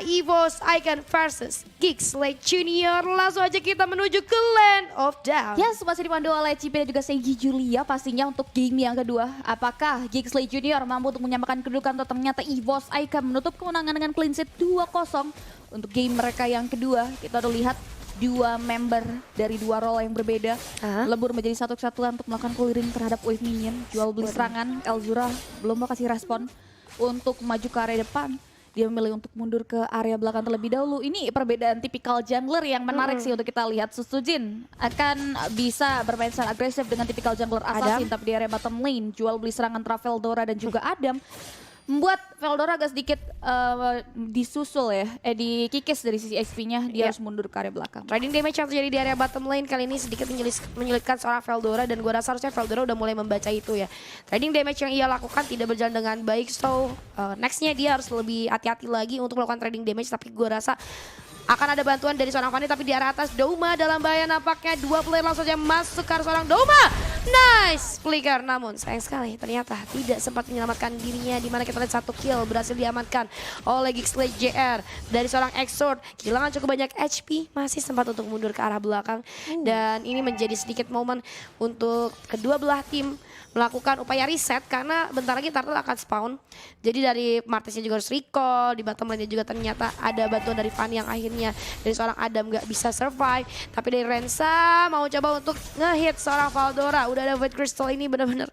EVOS Icon versus Geeks Slate Junior. Langsung aja kita menuju ke Land of Down. Yes, masih dipandu oleh Cipi dan juga Seiji Julia pastinya untuk game yang kedua. Apakah Geeks Slate Junior mampu untuk menyamakan kedudukan atau ternyata EVOS Icon menutup kemenangan dengan clean sheet 2-0 untuk game mereka yang kedua. Kita udah lihat dua member dari dua role yang berbeda lebur menjadi satu kesatuan untuk melakukan clearing terhadap wave minion. Jual beli serangan, Elzura belum mau kasih respon untuk maju ke area depan. Dia memilih untuk mundur ke area belakang terlebih dahulu. Ini perbedaan tipikal jungler yang menarik sih untuk kita lihat. Susujin akan bisa bermain secara agresif dengan tipikal jungler assassin, tapi di area bottom lane jual beli serangan Traveldora dan juga Adam membuat Veldora agak sedikit disusul ya, dikikis dari sisi XP-nya, dia harus mundur ke area belakang. Trading damage yang terjadi di area bottom lane kali ini sedikit menyulitkan seorang Veldora dan gue rasa harusnya Veldora udah mulai membaca itu ya. Trading damage yang ia lakukan tidak berjalan dengan baik, so nextnya dia harus lebih hati-hati lagi untuk melakukan trading damage, tapi gue rasa akan ada bantuan dari seorang Fanny, tapi di arah atas Douma dalam bahaya nampaknya. Dua player langsung saja masuk ke arah seorang Douma. Nice flicker, namun sayang sekali ternyata tidak sempat menyelamatkan dirinya, di mana kita lihat satu kill berhasil diamankan oleh Geeks Slate JR dari seorang Exort. Kehilangan cukup banyak HP, masih sempat untuk mundur ke arah belakang. Dan ini menjadi sedikit momen untuk kedua belah tim melakukan upaya reset karena bentar lagi Turtle akan spawn. Jadi dari Martisnya juga harus recall, di bottom lane juga ternyata ada bantuan dari Fanny yang akhirnya dari seorang Adam gak bisa survive. Tapi dari Rensa mau coba untuk ngehit seorang Veldora. Udah ada Void Crystal, ini bener-bener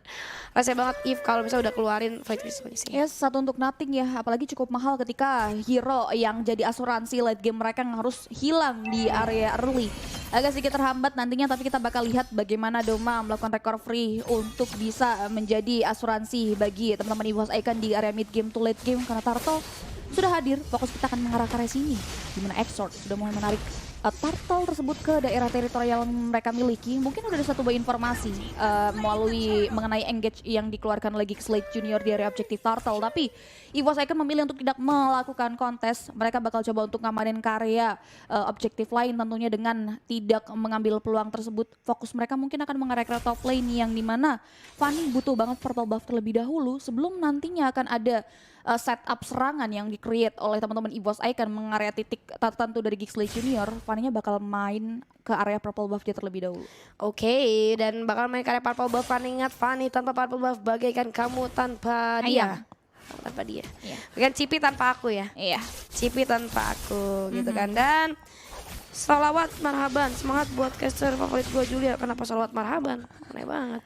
rasanya banget if kalau misalnya udah keluarin Void Crystal ini sih. Yes, satu untuk nothing ya, apalagi cukup mahal ketika hero yang jadi asuransi late game mereka yang harus hilang di area early. Agak sedikit terhambat nantinya, tapi kita bakal lihat bagaimana Doma melakukan recovery untuk bisa menjadi asuransi bagi teman-teman EVOS Icon di area mid game to late game, karena Turtle sudah hadir. Fokus kita akan mengarah ke area sini, dimana Exort sudah mulai menarik Turtle tersebut ke daerah teritorial yang mereka miliki. Mungkin udah ada satu buah informasi melalui mengenai engage yang dikeluarkan oleh Geeks Slate Junior di area objektif Turtle, tapi EVOS Icon memilih untuk tidak melakukan kontes. Mereka bakal coba untuk ngamanin karya objektif lain, tentunya dengan tidak mengambil peluang tersebut. Fokus mereka mungkin akan mengarah ke top lane yang dimana Fanny butuh banget purple buff terlebih dahulu sebelum nantinya akan ada setup serangan yang di-create oleh teman-teman EVOS Icon mengarea titik tertentu dari Geeks Slate Junior. Fanny-nya bakal main ke area purple buff dia terlebih dahulu. Oke, dan bakal main ke area purple buff. Fanny, ingat Fanny tanpa purple buff bagaikan kamu tanpa dia. Tanpa dia. Bukan Cipi tanpa aku ya. Iya. Cipi tanpa aku gitu kan. Dan salawat marhaban, semangat buat caster favorit gue Julia. Kenapa salawat marhaban? Aneh banget.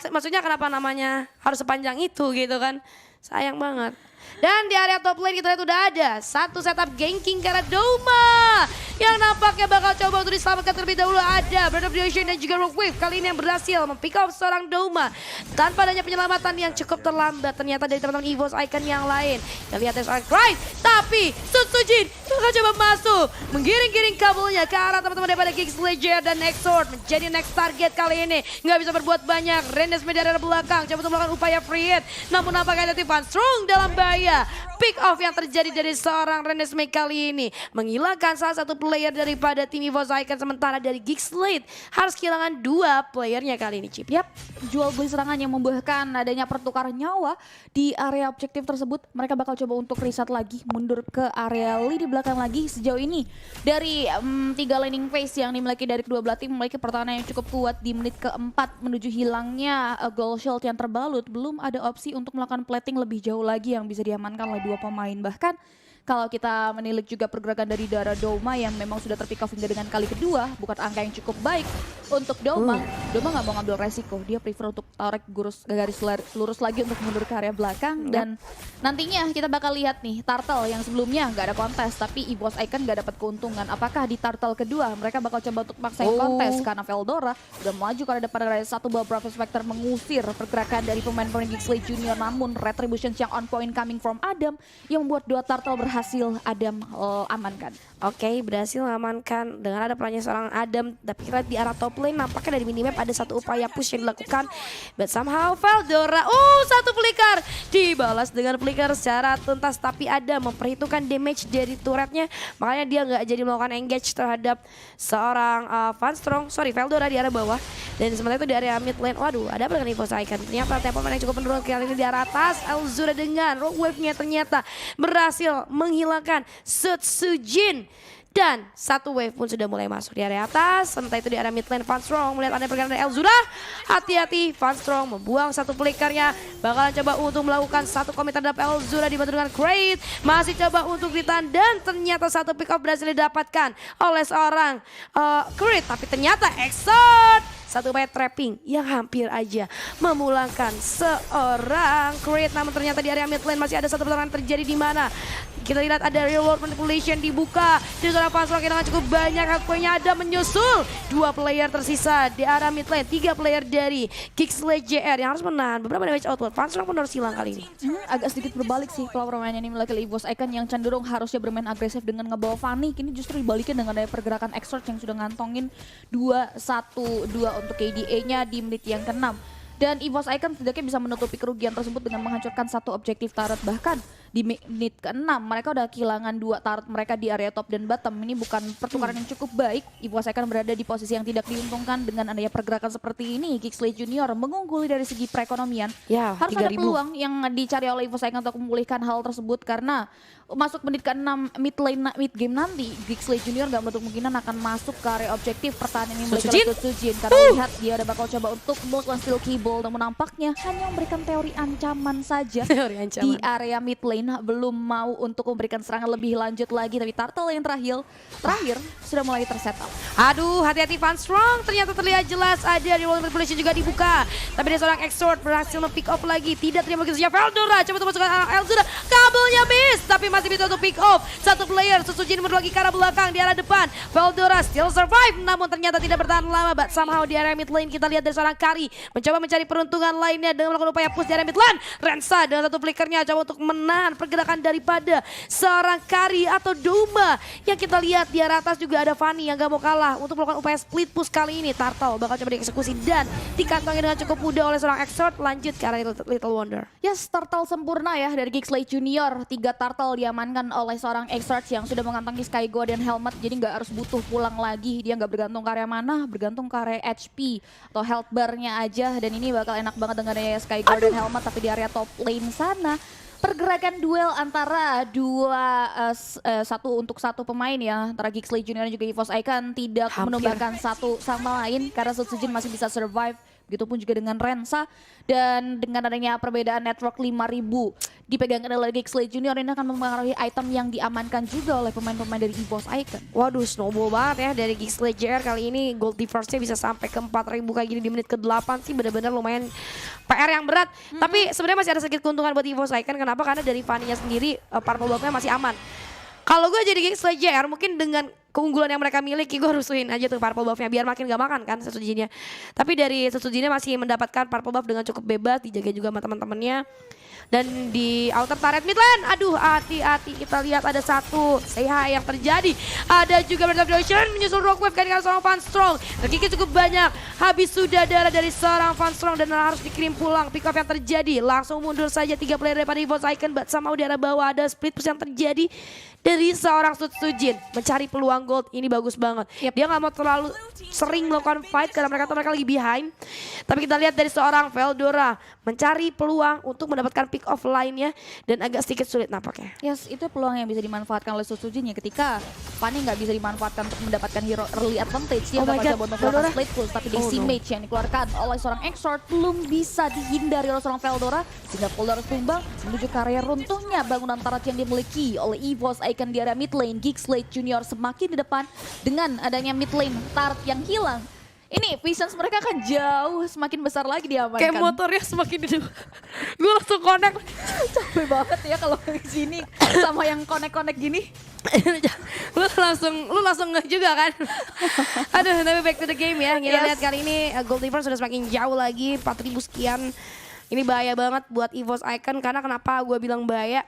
Maksudnya kenapa namanya harus sepanjang itu gitu kan. Sayang banget. Dan di area top lane kita lihat udah ada satu setup ganking karena Douma yang nampaknya bakal coba untuk diselamatkan terlebih dahulu. Ada Breath of the Ocean dan juga Rogue Wave kali ini yang berhasil mempick up seorang Douma tanpa adanya penyelamatan yang cukup terlambat ternyata dari teman-teman EVOS Icon yang lain. Kita lihat ada seorang Cry, tapi Susujin bakal coba masuk menggiring-giring kabelnya ke arah teman-teman daripada Geeks Ledger dan Exort menjadi next target kali ini. Nggak bisa berbuat banyak. Rennes dari arah belakang coba untuk melakukan upaya free hit, namun nampaknya ada Tivan Strong dalam bahaya. Pick off yang terjadi dari seorang Renesmee kali ini menghilangkan salah satu player daripada tim EVOS Icon, sementara dari Geeks Slate harus kehilangan dua playernya kali ini, Cip. Yap, jual beli serangan yang membuahkan adanya pertukaran nyawa di area objektif tersebut. Mereka bakal coba untuk reset lagi, mundur ke area lini belakang lagi. Sejauh ini dari 3 laning phase yang dimiliki dari kedua belah tim memiliki pertahanan yang cukup kuat. Di menit keempat menuju hilangnya gold shield yang terbalut, belum ada opsi untuk melakukan plating lebih jauh lagi yang bisa diamankan oleh dua pemain. Bahkan kalau kita menilik juga pergerakan dari Dara Douma yang memang sudah terpick off hingga dengan kali kedua, bukan angka yang cukup baik untuk Douma. Douma nggak mau ngambil resiko, dia prefer untuk tarik garis lurus lagi untuk mundur ke area belakang. Dan nantinya kita bakal lihat nih Turtle yang sebelumnya nggak ada kontes, tapi EVOS Icon nggak dapat keuntungan. Apakah di Turtle kedua mereka bakal coba untuk maksain kontes karena Veldora udah melaju ke arah depan dari satu buah Prophet Spectre mengusir pergerakan dari pemain-pemain Geeks Slate Junior, namun Retribution yang on point coming from Adam yang membuat dua Turtle berhasil amankan. Oke, berhasil mengamankan dengan ada perannya seorang Adam. Tapi kita lihat di arah top lane nampaknya dari minimap ada satu upaya push yang dilakukan. But somehow Veldora, satu flicker dibalas dengan flicker secara tuntas, tapi ada memperhitungkan damage dari turretnya, makanya dia nggak jadi melakukan engage terhadap seorang Veldora di area bawah. Dan sementara itu di area mid lane, waduh ada apa dengan Evo Icon? Ternyata tempo yang cukup menurun kali ini di arah atas. Elzura dengan rogue wave-nya ternyata berhasil menghilangkan Sutsujin. Dan satu wave pun sudah mulai masuk di area atas. Sementara itu di area mid lane, Funstrong melihat ada pergerakan dari Elzura. Hati-hati, Funstrong membuang satu flickernya. Bakalan coba untuk melakukan satu komit terhadap Elzura dibantu dengan Crate. Masih coba untuk ditahan dan ternyata satu pick off berhasil didapatkan oleh seorang Crate. Tapi ternyata Exort. Satu upaya trapping yang hampir aja memulangkan seorang Crate. Namun ternyata di area mid lane masih ada satu pertarungan terjadi di mana kita lihat ada real world manipulation dibuka. Di seorang Funstrong dengan cukup banyak hardpointnya ada menyusul. 2 player tersisa di area mid lane. 3 player dari Kixley JR yang harus menahan beberapa damage output. Funstrong pun harus hilang kali ini. Agak sedikit berbalik sih kalau permainannya ini melihat Evo Icon yang cenderung harusnya bermain agresif dengan ngebawa Fanny. Kini justru dibalikin dengan ada pergerakan Exort yang sudah ngantongin 2-1-2 untuk KDA-nya di menit yang ke-6. Dan Evo Icon setidaknya bisa menutupi kerugian tersebut dengan menghancurkan satu objektif turret. Bahkan di menit ke-6 mereka udah kehilangan 2 turret mereka di area top dan bottom. Ini bukan pertukaran yang cukup baik. Evo Icon berada di posisi yang tidak diuntungkan dengan adanya pergerakan seperti ini. Kixley Junior mengungguli dari segi perekonomian. Ya, harus 3.000. ada peluang yang dicari oleh Evo Icon untuk memulihkan hal tersebut karena masuk menit ke-6 mid game nanti Kixley Junior gak menutup kemungkinan akan masuk ke area objektif pertahanan ini memiliki Sutsujin karena lihat dia udah bakal coba untuk melakukan steal keyboard, namun nampaknya hanya memberikan teori ancaman saja di area mid lane, belum mau untuk memberikan serangan lebih lanjut lagi. Tapi Turtle yang terakhir sudah mulai tersetup. Aduh, hati-hati Funstrong, ternyata terlihat jelas ada di World Manipulation juga dibuka. Tapi ada seorang Exort berhasil mempick off lagi, tidak terima begitu saja. Veldora coba untuk masukkan Elzura, kabelnya miss, tapi masih bisa untuk pick off. Satu player, Sutsujin lagi ke arah belakang, di arah depan. Veldora still survive, namun ternyata tidak bertahan lama. But somehow di area mid lane kita lihat dari seorang Kari mencoba mencari peruntungan lainnya dengan melakukan upaya push di area mid lane. Rensa dengan satu flickernya coba untuk menahan pergerakan daripada seorang Kari atau Doma. Yang kita lihat di arah atas juga ada Fanny yang gak mau kalah untuk melakukan upaya split push kali ini. Turtle bakal coba dieksekusi dan dikantongi dengan cukup mudah oleh seorang Exort. Lanjut ke arah Little Wonder. Yes, Turtle sempurna ya dari Kixley Junior. 3 Turtle diamankan oleh seorang Exort yang sudah mengantongi Sky Guardian Helmet. Jadi nggak harus butuh pulang lagi. Dia nggak bergantung ke area mana, bergantung ke area HP atau health bar-nya aja. Dan ini bakal enak banget dengan adanya Sky Guardian Helmet. Tapi di area top lane sana, pergerakan duel antara satu untuk satu pemain ya, antara Kixley Junior dan juga Evo Icon tidak menumbangkan satu sama lain karena Sutsujin masih bisa survive. Begitupun juga dengan Rensa, dan dengan adanya perbedaan network 5.000 dipegang oleh Kixley Junior, ini akan mempengaruhi item yang diamankan juga oleh pemain-pemain dari Evo Icon. Waduh, snowball banget ya dari Kixley JR kali ini. Gold difference-nya bisa sampai ke 4.000 kayak gini di menit ke-8 sih, benar-benar lumayan PR yang berat. Tapi sebenarnya masih ada sedikit keuntungan buat Evo Icon. Kenapa? Karena dari Fanny-nya sendiri purple buff-nya masih aman. Kalau gue jadi Kixley JR mungkin dengan keunggulan yang mereka miliki, gue rusuhin aja tuh purple buff-nya biar makin gak makan kan Sutsujinnya. Tapi dari Sutsujinnya masih mendapatkan purple buff dengan cukup bebas, dijaga juga sama teman-temannya. Dan di outer turret mid lane, aduh hati-hati, kita lihat ada satu CH yang terjadi. Ada juga Bird of the Ocean menyusul rock wave dari seorang Funstrong. Terkikis cukup banyak, habis sudah darah dari seorang Funstrong dan harus dikirim pulang. Pick off yang terjadi, langsung mundur saja 3 player daripada Evo Icon. But somehow di arah bawah ada split push yang terjadi dari seorang Sutsujin. Mencari peluang gold, ini bagus banget. Dia gak mau terlalu sering melakukan fight karena mereka lagi behind. Tapi kita lihat dari seorang Veldora mencari peluang untuk mendapatkan pick off lainnya dan agak sedikit sulit nampaknya. Yes, itu peluang yang bisa dimanfaatkan oleh Sutsujin ya, ketika Fanny nggak bisa dimanfaatkan untuk mendapatkan hero early advantage. Dia bakal coba untuk melakukan split push, tapi DC Mage yang dikeluarkan oleh seorang Exort belum bisa dihindari oleh seorang Veldora, sehingga Veldora tumbang menuju ke area runtuhnya bangunan turret yang dimiliki oleh Evo Icon di area mid lane. Kixley Junior semakin di depan dengan adanya mid lane turret yang hilang. Ini visions mereka akan jauh semakin besar lagi diamankan. Kayak motornya semakin di depan. Gue langsung connect. Capek banget ya kalau di sini sama yang connect gini. lu langsung ngeh juga kan. Aduh, tapi back to the game ya. Kita lihat kali ini gold difference sudah semakin jauh lagi, 4.000 sekian. Ini bahaya banget buat EVOS Icon karena kenapa gue bilang bahaya?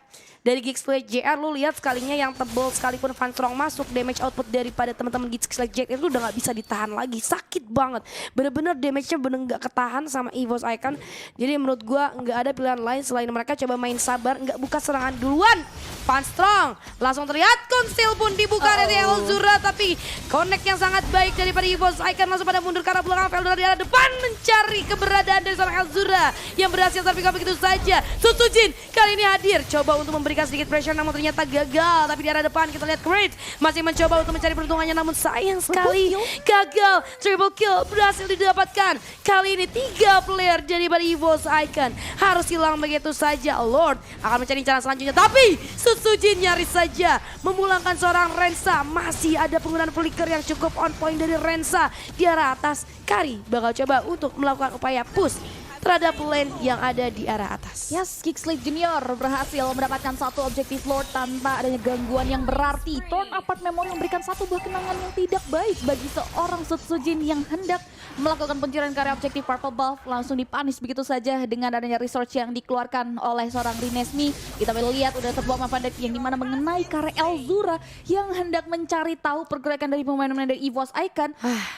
Dari Geeks Select JR lu lihat sekalinya yang tebel sekalipun Van Strong masuk, damage output daripada teman-teman Geeks Select JR itu udah nggak bisa ditahan lagi, sakit banget. Bener-bener damage-nya bener nggak ketahan sama EVOS Icon. Jadi menurut gue nggak ada pilihan lain selain mereka coba main sabar, nggak buka serangan duluan. Van Strong langsung terlihat konsil pun dibuka dari Elzura, tapi connect yang sangat baik daripada EVOS Icon langsung pada mundur ke arah belakang. Veldora di arah depan mencari keberadaan dari seorang Elzura yang berhasil terpick begitu saja. Sutsujin kali ini hadir, coba untuk memberikan sedikit pressure namun ternyata gagal. Tapi di arah depan kita lihat Creed masih mencoba untuk mencari peruntungannya namun sayang sekali gagal. Triple kill berhasil didapatkan. Kali ini 3 player daripada EVOS Icon harus hilang begitu saja. Lord akan mencari cara selanjutnya tapi Sutsujin nyaris saja memulangkan seorang Rensa. Masih ada penggunaan flicker yang cukup on point dari Rensa di arah atas. Kari bakal coba untuk melakukan upaya push terhadap lane yang ada di arah atas. Yes, Geeks Select Junior berhasil mendapatkan satu objektif Lord tanpa adanya gangguan yang berarti. Torn Apart Memory memberikan satu buah kenangan yang tidak baik bagi seorang Sutsujin yang hendak melakukan pencurian karya objektif Purple Buff. Langsung dipanis begitu saja dengan adanya research yang dikeluarkan oleh seorang Renesmee. Kita boleh lihat udah terbuang Mavandek yang dimana mengenai karya Elzura yang hendak mencari tahu pergerakan dari pemain-pemain dari EVOS Icon.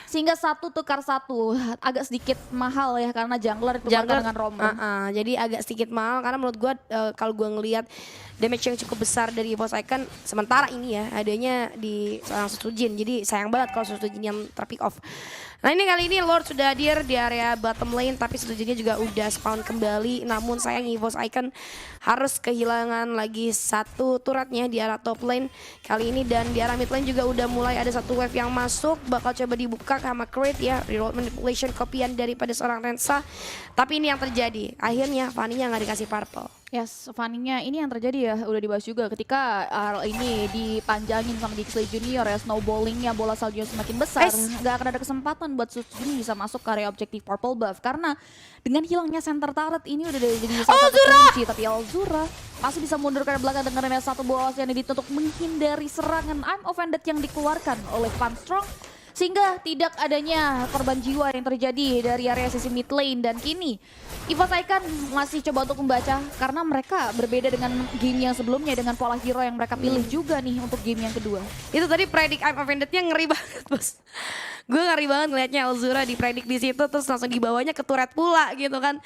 Sehingga satu tukar satu agak sedikit mahal ya karena jungler dengan Roman. Jadi agak sedikit mahal karena menurut gue kalau gue ngelihat damage yang cukup besar dari EVOS Icon sementara ini ya adanya di seorang Sutsujin. Jadi sayang banget kalau Sutsujin yang terpick off. Nah ini kali ini Lord sudah hadir di area bottom lane tapi Sutsujinnya juga udah spawn kembali. Namun sayang EVOS Icon harus kehilangan lagi satu turretnya di arah top lane kali ini. Dan di arah mid lane juga udah mulai ada satu wave yang masuk. Bakal coba dibuka sama Creed ya. Reroll manipulation kopian daripada seorang Rensa. Tapi ini yang terjadi. Akhirnya Fanny-nya nggak dikasih purple. Yes, Fanny-nya ini yang terjadi ya, udah dibahas juga ketika ini dipanjangin sama Geeks Select Junior ya, snowballingnya bola salju semakin besar. Gak akan ada kesempatan buat Sutsujin bisa masuk ke area objektif Purple Buff. Karena dengan hilangnya center turret ini udah jadi salah satu kunci. Tapi Elzura masih bisa mundur ke belakang dengan satu bola yang ditutup menghindari serangan I'm Offended yang dikeluarkan oleh Van Strong. Sehingga tidak adanya korban jiwa yang terjadi dari area sisi mid lane. Dan kini EVOS Icon masih coba untuk membaca karena mereka berbeda dengan game yang sebelumnya dengan pola hero yang mereka pilih juga nih untuk game yang kedua. Itu tadi predict I'm Offended-nya ngeri banget bos. Gue ngeri banget ngeliatnya Elzura dipredik di situ terus langsung dibawanya ke turret pula gitu kan.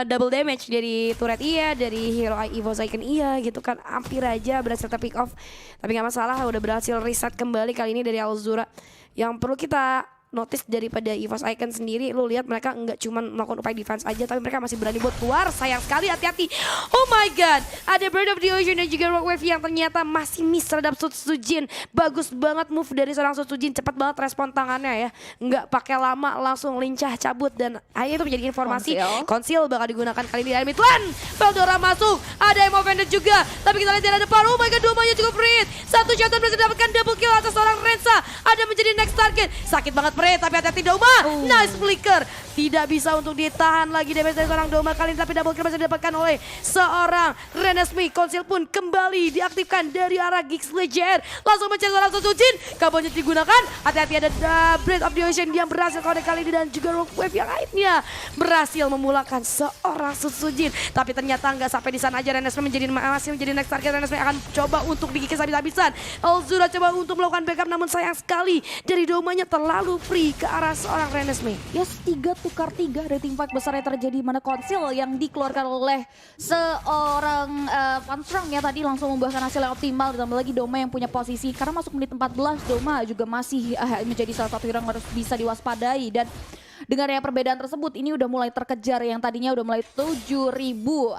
Double damage dari turret iya, dari hero EVOS Icon iya gitu kan. Hampir aja berhasil terpick off. Tapi gak masalah udah berhasil reset kembali kali ini dari Elzura. Yang perlu kita notice daripada EVOS Icon sendiri, lu lihat mereka nggak cuma melakukan upaya defense aja, tapi mereka masih berani buat keluar. Sayang sekali, hati-hati. Oh my god, ada Bird of the Ocean dan juga Rockwave yang ternyata masih miss terhadap Sutsujin. Bagus banget move dari seorang Sutsujin, cepat banget respon tangannya ya, nggak pakai lama, langsung lincah cabut. Dan akhirnya itu menjadi informasi konsil bakal digunakan kali ini dari mid lane. Veldora masuk, ada yang offended juga, tapi kita lihat di depan. Oh my god, domanya cukup rit. Satu shot dan berhasil dapatkan double kill atas seorang Rensa. Ada menjadi next target, sakit banget Pre, tapi hati-hati Doma. Nice flicker. Tidak bisa untuk ditahan lagi damage dari seorang Doma kali ini, tapi double kill masih didapatkan oleh seorang Renesmee. Konsil pun kembali diaktifkan dari arah Geeks Select JR. Langsung mencari seorang Sutsujin. Kabelnya digunakan. Hati-hati ada Breath of the Ocean yang berhasil kode kali ini dan juga Rockwave yang lainnya berhasil memulangkan seorang Sutsujin. Tapi ternyata nggak sampai di sana aja, Renesmee masih menjadi next target. Renesmee akan coba untuk digigit habis-habisan. Elzura coba untuk melakukan backup namun sayang sekali dari Domanya terlalu free ke arah seorang Renesmee. Yes, 3 tukar 3 dari tim fight besar yang terjadi mana konsil yang dikeluarkan oleh seorang Van Strong ya tadi langsung membuahkan hasil yang optimal. Ditambah lagi Doma yang punya posisi karena masuk menit 14, Doma juga masih menjadi salah satu hero yang harus bisa diwaspadai. Dan dengan yang perbedaan tersebut ini udah mulai terkejar, yang tadinya udah mulai 7.000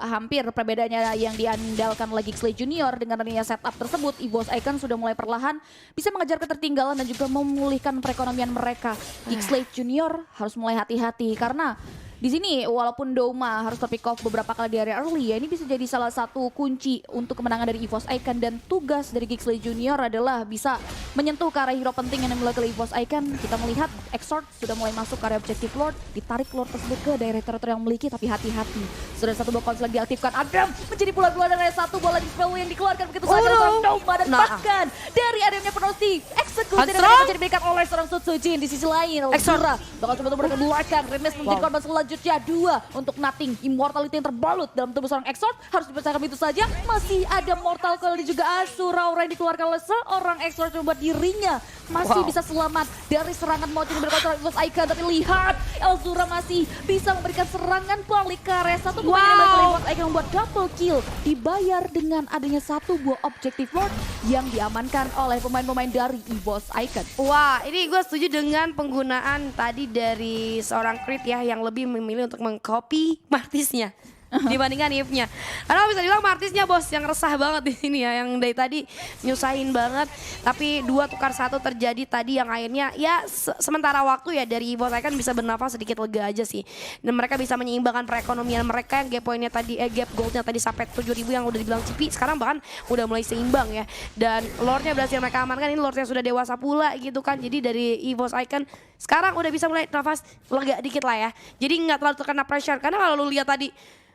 hampir perbedaannya yang diandalkan lagi Geeks Select Junior. Dengan adanya setup tersebut EVOS Icon sudah mulai perlahan bisa mengejar ketertinggalan dan juga memulihkan perekonomian mereka. Geeks Select Junior harus mulai hati-hati karena di sini walaupun Doma harus terpick off beberapa kali di area early ya, ini bisa jadi salah satu kunci untuk kemenangan dari EVOS Icon. Dan tugas dari Geeks Select Junior adalah bisa menyentuh ke arah hero penting yang dimiliki oleh EVOS Icon. Kita melihat Exort sudah mulai masuk ke area Objective Lord, ditarik Lord tersebut ke daerah teritori yang memiliki, tapi hati-hati. Sudah satu buah konsel yang diaktifkan, Adam menjadi pula dua dari satu bola dispel yang dikeluarkan begitu saja seorang Doma dan bahkan dari Adamnya Prosti eksekusi dan menjadi diberikan oleh seorang Sutsujin. Di sisi lain, Elzura bakal coba untuk mereka belakang. Remes menjadi korban selanjutnya, 2 untuk Nothing. Immortality yang terbalut dalam tubuh seorang Exort harus dipercayakan begitu saja. Masih ada Mortal Coil dan juga Asura Aura yang dikeluarkan oleh seorang Exort membuat dirinya masih bisa selamat dari serangan Mochi yang berkontrol EVOS Icon. Tapi lihat, Elzura masih bisa memberikan serangan balik ke area satu pemain yang berkontrol EVOS Icon membuat double kill. Dibayar dengan adanya satu buah Objective Lord yang diamankan oleh pemain-pemain dari EVOS Icon. Wah, ini gue setuju dengan penggunaan tadi dari seorang Creed ya yang lebih memilih untuk mengcopy Martisnya dibandingkan Eve-nya. Karena bisa dibilang Martisnya bos yang resah banget di sini ya, yang dari tadi nyusahin banget. Tapi 2 tukar 1 terjadi tadi yang akhirnya ya sementara waktu ya dari EVOS Icon bisa bernafas sedikit lega aja sih. Dan mereka bisa menyeimbangkan perekonomian mereka yang gap poinnya tadi gap goldnya tadi sampai 7.000 yang udah dibilang Cipi, sekarang bahkan udah mulai seimbang ya. Dan lordnya berhasil mereka amankan, ini lord yang sudah dewasa pula gitu kan. Jadi dari EVOS Icon sekarang udah bisa mulai nafas lega dikit lah ya. Jadi nggak terlalu terkena pressure, karena kalau lu lihat tadi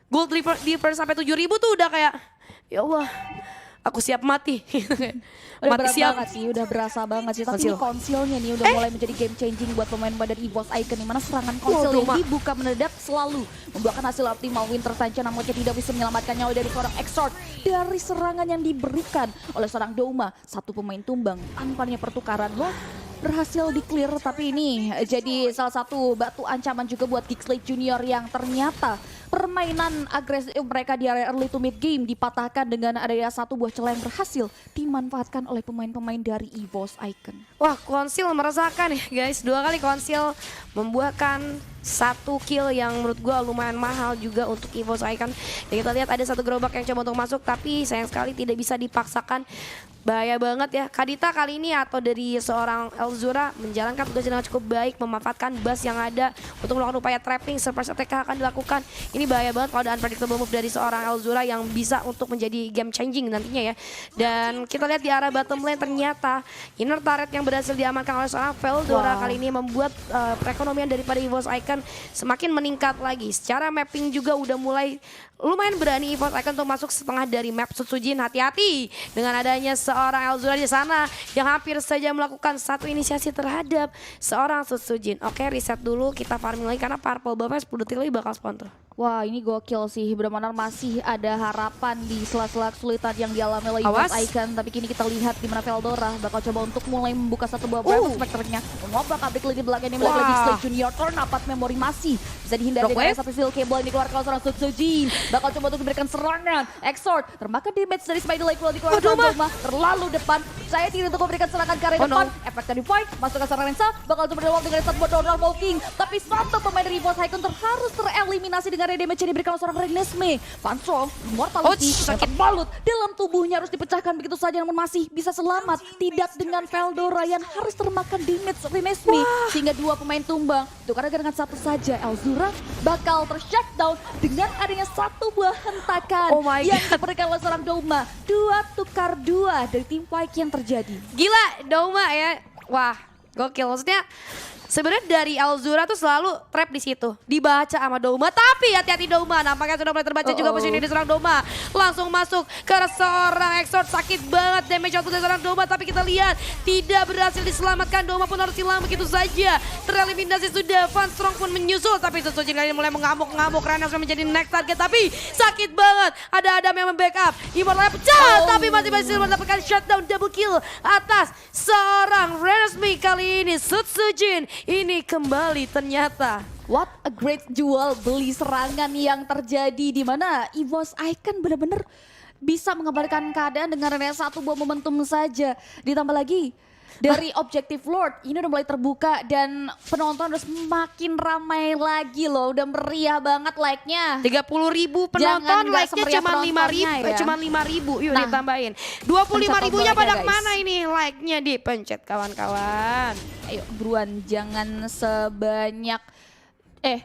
gold di first sampai 7.000 tuh udah kayak ya Allah aku siap mati. Udah mati berat siap banget sih, udah berasa banget sih. Tapi ini konsilnya nih udah mulai menjadi game changing buat pemain-pemain dari EVOS Icon. Dimana serangan konsil yang dibuka mendadak selalu membuahkan hasil optimal. Winter Tension namun tidak bisa menyelamatkan nyawa dari seorang Exort dari serangan yang diberikan oleh seorang Doma. Satu pemain tumbang tanpanya pertukaran loh. Berhasil di-clear, tapi ini jadi salah satu batu ancaman juga buat Geekslate Junior yang ternyata permainan agresif mereka di area early to mid game dipatahkan dengan adanya satu buah celah yang berhasil dimanfaatkan oleh pemain-pemain dari EVOS Icon. Wah, konsil meresahkan ya guys, 2 kali konsil membuahkan 1 kill yang menurut gue lumayan mahal juga untuk EVOS Icon. Dan kita lihat ada 1 gerobak yang coba untuk masuk, tapi sayang sekali tidak bisa dipaksakan. Bahaya banget ya. Kadita kali ini atau dari seorang Elzura menjalankan tugas dengan cukup baik, memanfaatkan bus yang ada untuk melakukan upaya trapping, surprise attack akan dilakukan. Ini bahaya banget kalau ada unpredictable move dari seorang Elzura yang bisa untuk menjadi game changing nantinya ya. Dan kita lihat di arah bottom lane ternyata inner turret yang berhasil diamankan oleh seorang Veldora kali ini membuat perekonomian daripada EVOS Icon semakin meningkat lagi. Secara mapping juga udah mulai lumayan berani EVOS Icon untuk masuk setengah dari map Sutsujin. Hati-hati dengan adanya seorang Elzura di sana yang hampir saja melakukan satu inisiasi terhadap seorang Sutsujin. Oke, reset dulu, kita farming lagi karena purple buff-nya 10 detik lagi bakal spawn tuh. Wah, ini gokil sih, benar-benar masih ada harapan di sela-sela kesulitan yang dialami oleh EVOS Icon. Tapi kini kita lihat di mana Veldora bakal coba untuk mulai membuka satu buah Brave Spectre-nya. Mengobrak abrik lini belakang ini lagi Geekslate Junior. Turn dapat memori masih bisa dihindari dari satu steel cable yang dikeluarkan oleh seorang Sutsujin. Bakal coba untuk diberikan serangan. Exort termakan damage dari Spider Lake dikeluarkan Doma. Terlalu depan, saya tidak untuk memberikan serangan ke arah depan. Efek dari fight, masuk ke serangan Rensa. Bakal coba dilawan dengan satu buah Donald Walking. Tapi satu pemain dari EVOS Icon harus tereliminasi dengan damage yang diberikan oleh seorang Renesmee. Fansong, Immortality yang terbalut dalam tubuhnya harus dipecahkan begitu saja, namun masih bisa selamat. Tidak dengan Veldora yang harus termakan damage Renesmee. Sehingga 2 pemain tumbang. Itu karena dengan satu saja Elzura bakal ter-shutdown dengan adanya satu buah hentakan yang diberikan oleh seorang Doma. 2 tukar 2 dari tim fight yang terjadi. Gila, Doma ya. Wah, gokil. Maksudnya sebenarnya dari Elzura tuh selalu trap di situ, dibaca sama Doma. Tapi hati-hati Doma, nampaknya sudah mulai terbaca juga posisi di seorang Doma. Langsung masuk ke seorang Exort, sakit banget damage output dari seorang Doma. Tapi kita lihat tidak berhasil diselamatkan, Doma pun harus hilang begitu saja. Tereliminasi sudah, Van Strong pun menyusul. Tapi Sutsujin kali ini mulai mengamuk-ngamuk, Renas menjadi next target. Tapi sakit banget, ada Adam yang membackup. Immortalnya pecah, tapi masih berhasil mendapatkan shutdown double kill atas seorang Renesmee. Kali ini Sutsujin ini kembali ternyata. What a great jual beli serangan yang terjadi di mana EVOS Icon benar-benar bisa mengabarkan keadaan dengan hanya satu buah momentum saja. Ditambah lagi dari Objective Lord ini udah mulai terbuka dan penonton udah semakin ramai lagi loh. Udah meriah banget like-nya. 30.000 penonton, like-nya cuma 5.000 ya. Cuma 5.000. Yuk ditambahin. 25.000-nya pada kemana ini? Like-nya dipencet kawan-kawan. Ayo buruan, jangan sebanyak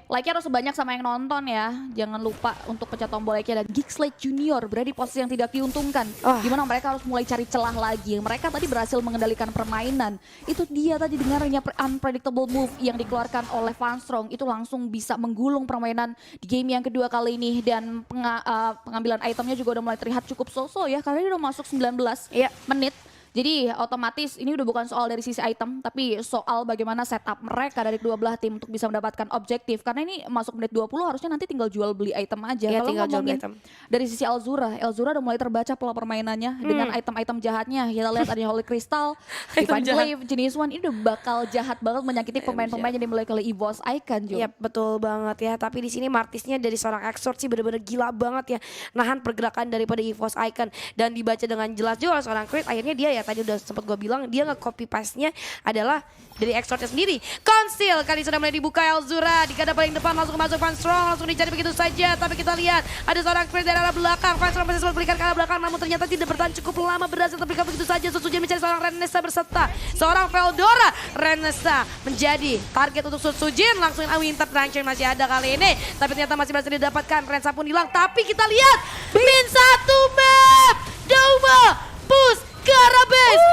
like-nya harus sebanyak sama yang nonton ya. Jangan lupa untuk pencet tombol like-nya. Dan Geekslate Junior berada di posisi yang tidak diuntungkan. Gimana mereka harus mulai cari celah lagi. Mereka tadi berhasil mengendalikan permainan. Itu dia tadi dengarnya unpredictable move yang dikeluarkan oleh Van Strong. Itu langsung bisa menggulung permainan di game yang kedua kali ini. Dan pengambilan itemnya juga udah mulai terlihat cukup so-so ya. Karena ini udah masuk 19 menit. Jadi otomatis ini udah bukan soal dari sisi item, tapi soal bagaimana setup mereka dari kedua belah tim untuk bisa mendapatkan objektif. Karena ini masuk menit 20 harusnya nanti tinggal jual beli item aja. Iya, Kalau tinggal jual beli ngomongin item. dari sisi Elzura udah mulai terbaca pola permainannya dengan item-item jahatnya. Kita lihat ada Holy Crystal, Divine Glaive, jenis One ini udah bakal jahat banget menyakiti pemain-pemain yang dimulai oleh EVOS Icon juga. Iya betul banget ya, tapi di sini Martisnya dari seorang Exort sih bener-bener gila banget ya, nahan pergerakan daripada EVOS Icon dan dibaca dengan jelas juga oleh seorang Chris. Akhirnya dia ya tadi udah sempat gue bilang dia nge-copy paste-nya adalah dari Exortnya sendiri. Conceal kali sudah mulai dibuka Elzura di kandang paling depan, langsung masuk Van Strong, langsung dicari begitu saja. Tapi kita lihat ada seorang Chris dari arah belakang, Van Strong masih sempat belikan ke arah belakang, namun ternyata tidak bertahan cukup lama, berhasil terberikan begitu saja. Susujan mencari seorang Renessa berserta seorang Veldora. Renessa menjadi target untuk Sutsujin, langsung Winter Truncheon masih ada kali ini, tapi ternyata masih berhasil didapatkan. Renessa pun hilang, tapi kita lihat min 1 map Dauma push ke arah base.